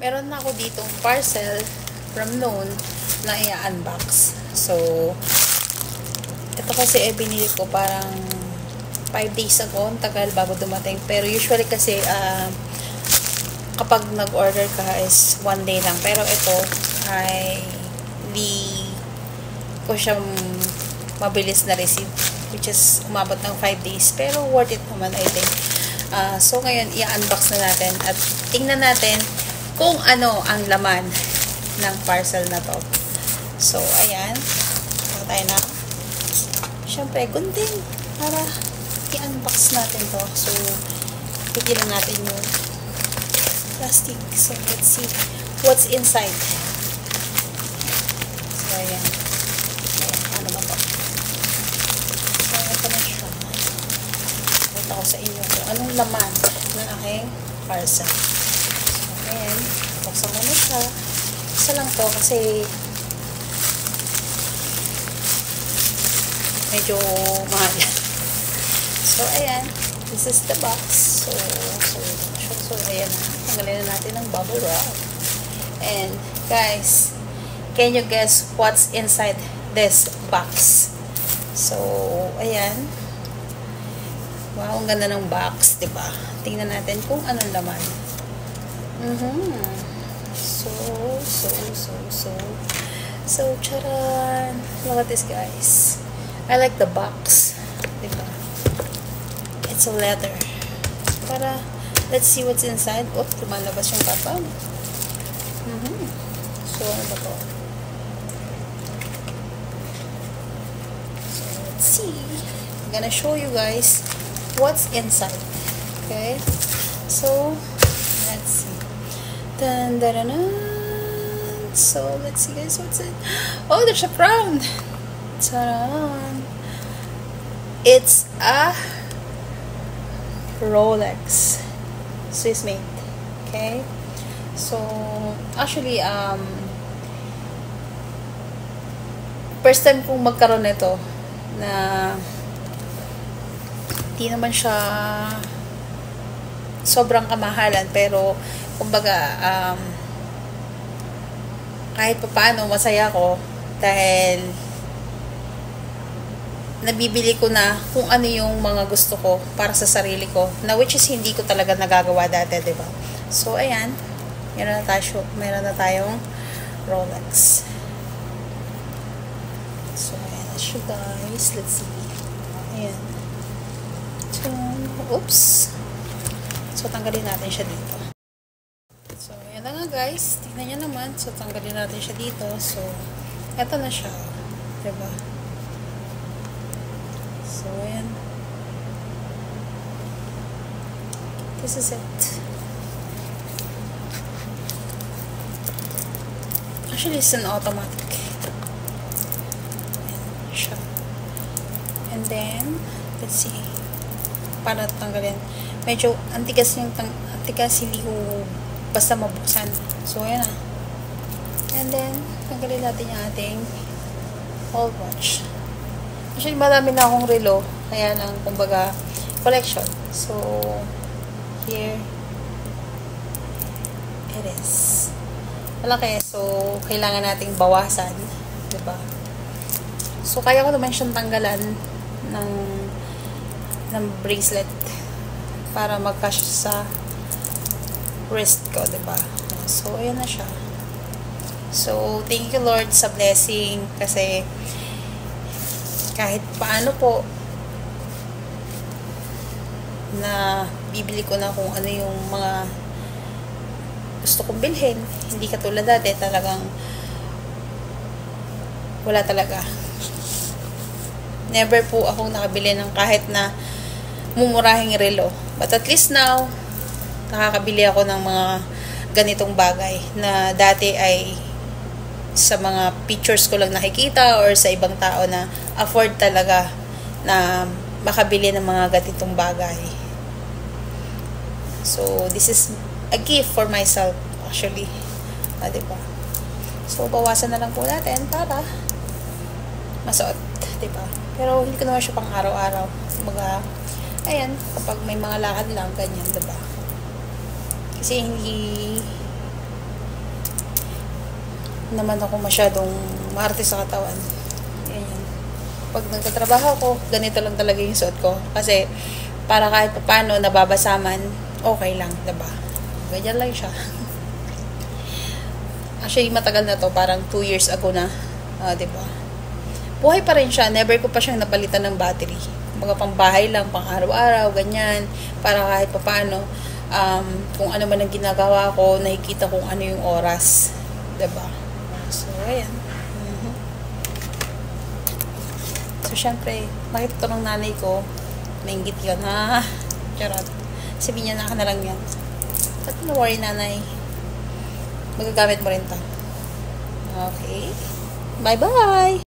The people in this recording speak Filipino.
meron na ako ditong parcel from noon na i-unbox. So, ito kasi binili ko parang 5 days ago. Ang tagal bago dumating. Pero usually kasi, kapag nag-order ka is 1 day lang. Pero ito ay hindi ko siya mabilis na receive. Which is umabot ng 5 days. Pero worth it naman, I think. So, ngayon, i-unbox na natin. At tingnan natin kung ano ang laman ng parcel na to. So, ayan. Saka tayo na. Siyempre, gunting. Para i-unbox natin to. So, pigilan natin yung plastic. So, let's see what's inside. So, ayan. Ayan, ano ba to? So, ito na siya. Ito ko sa inyo kung anong laman ng aking parcel. So, ayan. Buksan mo na siya. Isa lang to kasi medyo mahal. So, ayan. This is the box. So, ayan na. Tanggalin na natin ang bubble wrap. And, guys, can you guess what's inside this box? So, ayan. Wow, ang ganda ng box, diba? Tingnan natin kung anong laman. So, charan. Look at this, guys. I like the box. Diba? It's a leather. Para, let's see what's inside. Oh, lumalabas yung kapag. So, ano ba to? So, let's see. I'm gonna show you guys what's inside. Okay? So, let's see. Dun, dun, dun, dun. So, let's see guys what's it. Oh, there's a crown. Taran. It's a Rolex Swiss made. Okay? So, actually, first time kong magkaroon nito na di naman siya sobrang kamahalan, pero kumbaga kahit pa paano masaya ko dahil nabibili ko na kung ano yung mga gusto ko para sa sarili ko, na which is hindi ko talaga nagagawa dati, diba? So, ayan. Meron na tayong Rolex. So, ayan na siya, guys. Let's see. Ayan. So, oops. So, tanggalin natin siya dito. So, ayan na nga, guys. Tingnan nyo naman. So, tanggalin natin siya dito. So, eto na siya. Diba? So, ayan. This is it. Actually, it's an automatic. Ayan siya. And then, let's see. Para tanggalin. Medyo, antigas hindi ko basta mabuksan. So, ayan na. And then, tanggalin natin yung ating whole watch. Actually, marami na akong relo. Kaya lang, kumbaga, collection. So, here, it is. Malaki. So, kailangan nating bawasan. Diba? So, kaya ko naman siyang tanggalan ng bracelet para magkasya sa wrist ko. Diba? So, ayan na siya. So, thank you Lord sa blessing kasi kahit paano po na bibili ko na kung ano yung mga gusto kong bilhin. Hindi katulad dati, talagang wala talaga. Never po akong nakabili ng kahit na mumurahing relo. But at least now, nakakabili ako ng mga ganitong bagay na dati ay sa mga pictures ko lang nakikita or sa ibang tao na afford talaga na makabili ng mga ganitong bagay. So, this is a gift for myself actually. Diba? So, bawasan na lang po natin para masuot. Diba? Pero hindi ko naman siya pang araw-araw. Ayan, kapag may mga lakad lang, ganyan, diba? Kasi hindi naman ako masyadong maarte sa katawan. Ganyan. Pag nagtatrabaho ako, ganito lang talaga yung suot ko. Kasi, para kahit paano nababasaman, okay lang, diba? Ganyan lang siya. Actually, matagal na to. Parang 2 years ago na. Diba? Buhay pa rin siya. Never ko pa siyang napalitan ng battery. Mga pang bahay lang, pang araw-araw, ganyan. Para kahit paano, kung ano man ang ginagawa ko, nakikita kung ano yung oras. Diba? So, ayan. So, syempre, nakita to ng nanay ko. Nainggit yun, ha? Charot. Sabihin niya, naka na lang yan. But no worry, nanay. Magagamit mo rin to. Okay. Bye-bye!